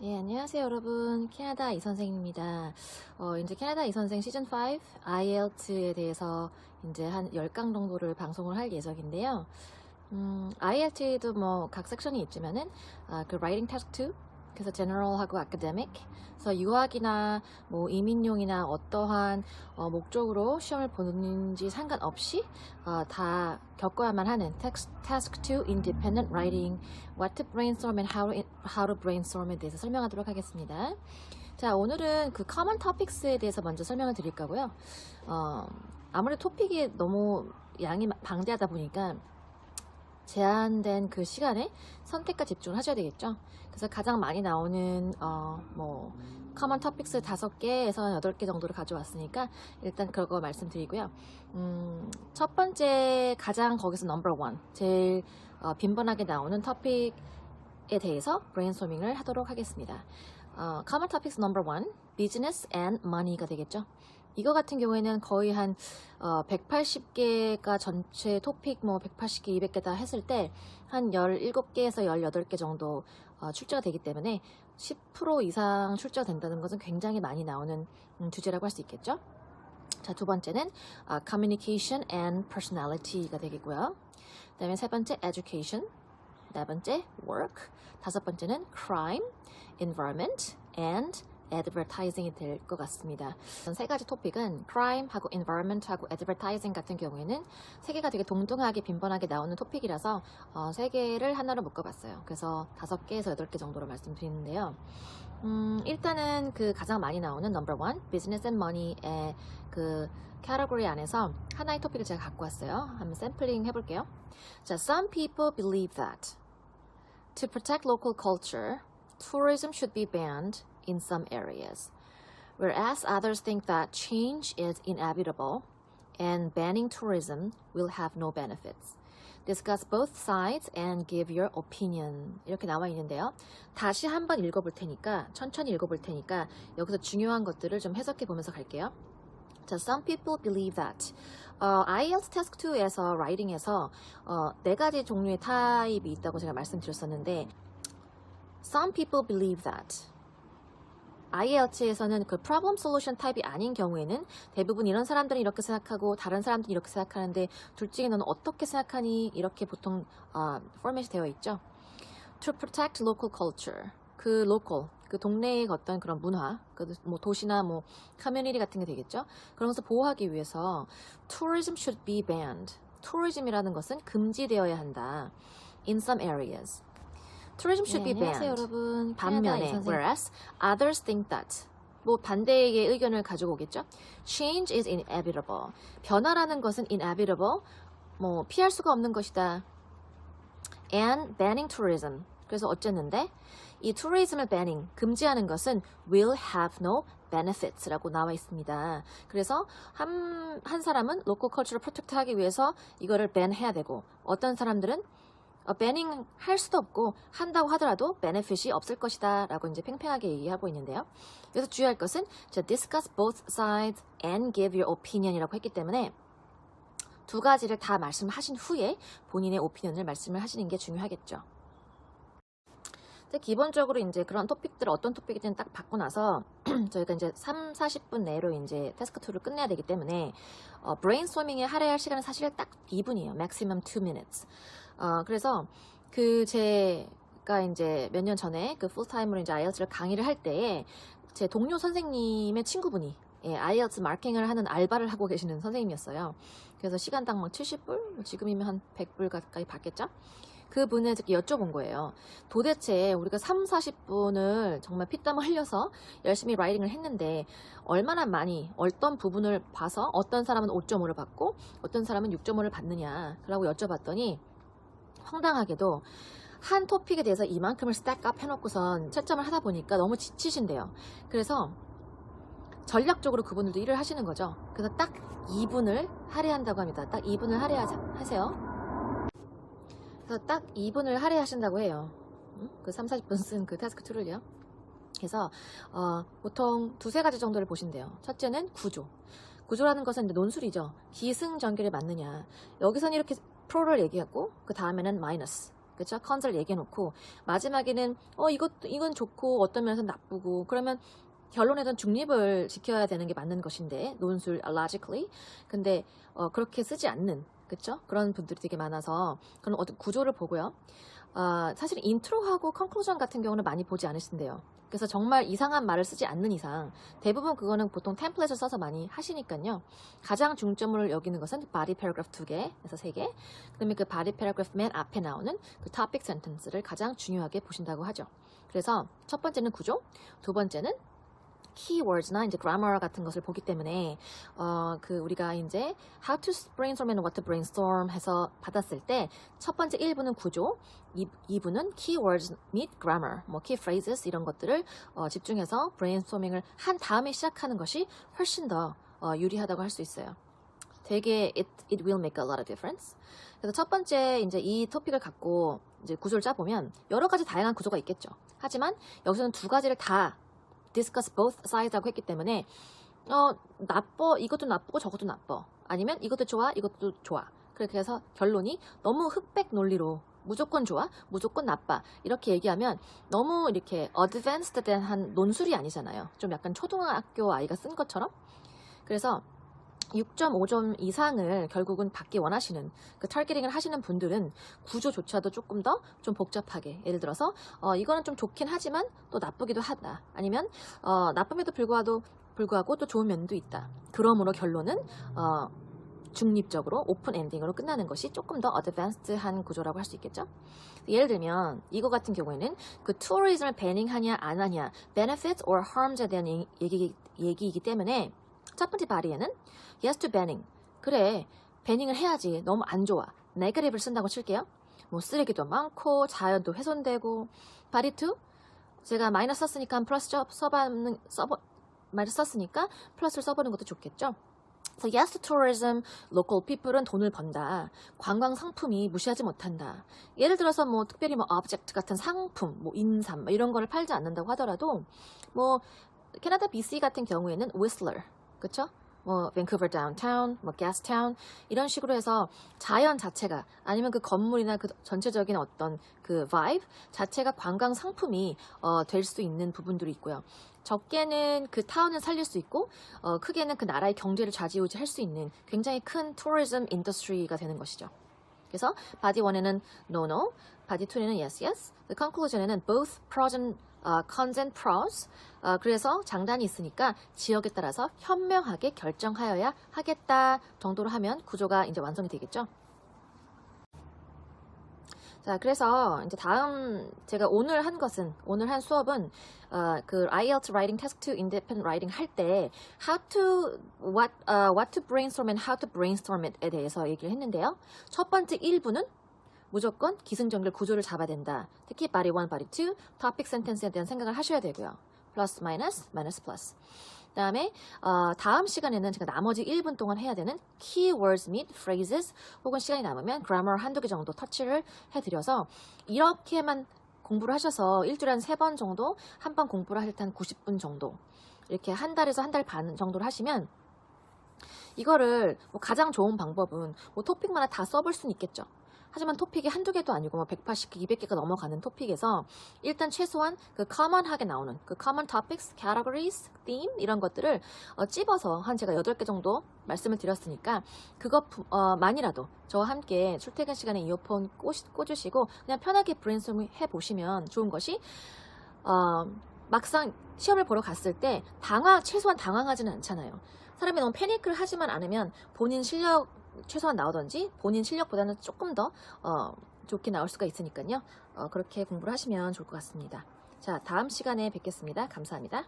네, 안녕하세요, 여러분. 캐나다 이선생입니다. 이제 캐나다 이선생 시즌5 IELTS에 대해서 이제 한 10강 정도를 방송을 할 예정인데요. IELTS도 뭐 각 섹션이 있지만은, 그 Writing Task 2, 그래서 General하고 Academic, 그래서 유학이나 뭐 이민용이나 어떠한 목적으로 시험을 보는지 상관없이 다 겪어야만 하는 Task 2 Independent Writing, What to Brainstorm and How to Brainstorm에 대해서 설명하도록 하겠습니다. 자, 오늘은 그 Common Topics에 대해서 먼저 설명을 드릴 거고요. 아무래도 토픽이 너무 양이 방대하다 보니까 제한된 그 시간에 선택과 집중을 하셔야 되겠죠. 그래서 가장 많이 나오는 커먼 토픽스 5개에서 8개 정도를 가져왔으니까 일단 그거 말씀드리고요. 첫 번째 가장 거기서 넘버 1 제일 빈번하게 나오는 토픽에 대해서 브레인스토밍을 하도록 하겠습니다. 커먼 토픽스 넘버 1 비즈니스 앤 머니가 되겠죠. 이거 같은 경우에는 거의 한 180개가 전체 토픽 뭐 180개, 200개 다 했을 때 한 17개에서 18개 정도 출제가 되기 때문에 10% 이상 출제가 된다는 것은 굉장히 많이 나오는 주제라고 할 수 있겠죠. 자, 두 번째는 Communication and Personality가 되겠고요. 그 다음에 세 번째 Education, 네 번째 Work, 다섯 번째는 Crime, Environment and advertising이 될 것 같습니다. 세 가지 토픽은 crime하고 environment하고 advertising 같은 경우에는 세 개가 되게 동등하게 빈번하게 나오는 토픽이라서 세 개를 하나로 묶어봤어요. 그래서 5개에서 8개 정도로 말씀드리는데요. 일단은 그 가장 많이 나오는 number 1 business and money의 그 category 안에서 하나의 토픽을 제가 갖고 왔어요. 한번 샘플링 해볼게요. 자, some people believe that to protect local culture, tourism should be banned in some areas, whereas others think that change is inevitable and banning tourism will have no benefits. Discuss both sides and give your opinion. 이렇게 나와 있는데요. 다시 한번 읽어볼 테니까, 천천히 읽어볼 테니까 여기서 중요한 것들을 좀 해석해 보면서 갈게요. 자, some people believe that. IELTS Task 2에서 라이팅에서 4가지 종류의 타입이 있다고 제가 말씀드렸었는데, some people believe that. IELTS에서는 그 problem solution 타입이 아닌 경우에는 대부분 이런 사람들은 이렇게 생각하고 다른 사람들은 이렇게 생각하는데 둘 중에 너는 어떻게 생각하니? 이렇게 보통 포맷이 되어 있죠. To protect local culture. 그 local, 그 동네의 어떤 그런 문화, 그 뭐 도시나 뭐 커뮤니티 같은 게 되겠죠. 그런 것을 보호하기 위해서 tourism should be banned. tourism이라는 것은 금지되어야 한다. In some areas. Tourism should be banned. 여러분. 반면에, whereas others think that. 뭐 반대의 의견을 가지고 오겠죠. Change is inevitable. 변화라는 것은 inevitable. 뭐 피할 수가 없는 것이다. And banning tourism. 그래서 어쨌는데 이 tourism을 banning, 금지하는 것은 will have no benefits라고 나와 있습니다. 그래서 한 사람은 local culture를 protect하기 위해서 이거를 ban해야 되고 어떤 사람들은 banning 할 수도 없고 한다고 하더라도 benefit이 없을 것이다 라고 이제 팽팽하게 얘기하고 있는데요. 그래서 주의할 것은 discuss both sides and give your opinion 이라고 했기 때문에 두 가지를 다 말씀하신 후에 본인의 오피니언을 말씀을 하시는 게 중요하겠죠. 기본적으로 이제 그런 토픽들을 어떤 토픽이든 딱 받고 나서 저희가 이제 30-40분 내로 이제 태스크 2를 끝내야 되기 때문에 브레인스토밍에 할애할 시간은 사실 딱 2분이에요. maximum 2 minutes. 그래서 그 제가 이제 몇 년 전에 그 풀타임으로 이제 IELTS를 강의를 할 때에 제 동료 선생님의 친구분이 IELTS 마킹을 하는 알바를 하고 계시는 선생님이었어요. 그래서 시간당 막 70불, 지금이면 한 100불 가까이 받겠죠? 그분한테 여쭤본 거예요. 도대체 우리가 30-40분을 정말 피땀 흘려서 열심히 라이팅을 했는데 얼마나 많이 어떤 부분을 봐서 어떤 사람은 5.5를 받고 어떤 사람은 6.5를 받느냐 라고 여쭤봤더니 황당하게도 한 토픽에 대해서 이만큼을 스택업 해놓고선 채점을 하다 보니까 너무 지치신대요. 그래서 전략적으로 그분들도 일을 하시는 거죠. 그래서 딱 2분을 할애한다고 합니다. 딱 2분을 할애하세요. 그래서 딱 2분을 할애하신다고 해요. 그 30-40분 쓴 그 태스크 2를요. 그래서 보통 2-3가지 정도를 보신대요. 첫째는 구조. 구조라는 것은 이제 논술이죠. 기승전결이 맞느냐. 여기서는 이렇게 프로를 얘기하고 그 다음에는 마이너스. 그쵸? 컨을 얘기해놓고 마지막에는 이건 좋고 어떤 면에서 나쁘고 그러면 결론에는 중립을 지켜야 되는 게 맞는 것인데 논술 logically 근데 그렇게 쓰지 않는 그쵸? 그런 분들이 되게 많아서 그런 어떤 구조를 보고요. 사실 인트로하고 컨클루전 같은 경우는 많이 보지 않으신대요. 그래서 정말 이상한 말을 쓰지 않는 이상 대부분 그거는 보통 템플릿을 써서 많이 하시니까요. 가장 중점을 여기는 것은 body paragraph 2개에서 3개 그 다음에 그 body paragraph 맨 앞에 나오는 그 topic sentence를 가장 중요하게 보신다고 하죠. 그래서 첫 번째는 구조, 두 번째는 keywords나 이제 grammar 같은 것을 보기 때문에 우리가 이제 how to brainstorm and what to brainstorm 해서 받았을 때 첫 번째 1부는 구조, 2부는 keywords 및 grammar, 뭐 key phrases 이런 것들을 집중해서 brainstorming을 한 다음에 시작하는 것이 훨씬 더 유리하다고 할 수 있어요. 되게 it will make a lot of difference. 그래서 첫 번째 이제 이 토픽을 갖고 이제 구조를 짜보면 여러 가지 다양한 구조가 있겠죠. 하지만 여기서는 두 가지를 다 discuss both sides라고 했기 때문에 이것도 나쁘고 저것도 나빠 아니면 이것도 좋아 이것도 좋아 그렇게 해서 결론이 너무 흑백 논리로 무조건 좋아 무조건 나빠 이렇게 얘기하면 너무 이렇게 advanced한 논술이 아니잖아요. 좀 약간 초등학교 아이가 쓴 것처럼. 그래서 6.5점 이상을 결국은 받기 원하시는 그 타겟팅을 하시는 분들은 구조조차도 조금 더 좀 복잡하게 예를 들어서 이거는 좀 좋긴 하지만 또 나쁘기도 하다 아니면 나쁨에도 불구하고 또 좋은 면도 있다. 그러므로 결론은 중립적으로 오픈 엔딩으로 끝나는 것이 조금 더 어드밴스드한 구조라고 할 수 있겠죠. 예를 들면 이거 같은 경우에는 그 투어리즘을 배닝하냐 안 하냐 benefits or harms에 대한 얘기이기 때문에 첫 번째 바리에는 yes to banning. 그래, 배닝을 해야지. 너무 안 좋아. negative를 쓴다고 칠게요. 뭐 쓰레기도 많고 자연도 훼손되고. 바리 2, 제가 마이너스 썼으니까 플러스 마이너스 썼으니까 플러스를 써보는 것도 좋겠죠. So yes to tourism, local people은 돈을 번다. 관광 상품이 무시하지 못한다. 예를 들어서 뭐 특별히 뭐 object 같은 상품, 뭐 인삼 이런 거를 팔지 않는다고 하더라도 뭐 캐나다 BC 같은 경우에는 Whistler, 그쵸? 뭐 밴쿠버 다운타운, 뭐 가스타운 이런 식으로 해서 자연 자체가 아니면 그 건물이나 그 전체적인 어떤 그 vibe 자체가 관광 상품이 될 수 있는 부분들이 있고요. 적게는 그 타운을 살릴 수 있고 크게는 그 나라의 경제를 좌지우지할 수 있는 굉장히 큰 tourism industry가 되는 것이죠. 그래서 바디 1에는 no no, 바디 2에는 yes yes, the conclusion에는 both pros and cons and pros. 그래서 장단이 있으니까 지역에 따라서 현명하게 결정하여야 하겠다 정도로 하면 구조가 이제 완성이 되겠죠. 자, 그래서 이제 다음 제가 오늘 한 수업은 그 IELTS Writing Task 2 Independent Writing 할 때 what to brainstorm and how to brainstorm it에 대해서 얘기를 했는데요. 첫 번째 1부는 무조건 기승전결 구조를 잡아야 된다. 특히 body 1, body 2, topic sentence에 대한 생각을 하셔야 되고요. 플러스 마이너스, 마이너스 플러스. 그 다음에 다음 시간에는 제가 나머지 1분 동안 해야 되는 keywords 및 phrases 혹은 시간이 남으면 grammar 한두 개 정도 터치를 해드려서 이렇게만 공부를 하셔서 일주일에 한 3번 정도 한 번 공부를 할 때 한 90분 정도 이렇게 한 달에서 한 달 반 정도를 하시면 이거를 뭐 가장 좋은 방법은 뭐 토픽마다 다 써볼 수는 있겠죠. 하지만 토픽이 한두 개도 아니고 뭐 180개, 200개가 넘어가는 토픽에서 일단 최소한 그 common하게 나오는 그 common topics, categories, theme 이런 것들을 찝어서 한 제가 8개 정도 말씀을 드렸으니까 그것만이라도 저와 함께 출퇴근 시간에 이어폰 꽂으시고 그냥 편하게 브레인스토밍 해보시면 좋은 것이 막상 시험을 보러 갔을 때 최소한 당황하지는 않잖아요. 사람이 너무 패닉을 하지만 않으면 본인 실력 최소한 나오던지 본인 실력보다는 조금 더 좋게 나올 수가 있으니까요. 그렇게 공부를 하시면 좋을 것 같습니다. 자, 다음 시간에 뵙겠습니다. 감사합니다.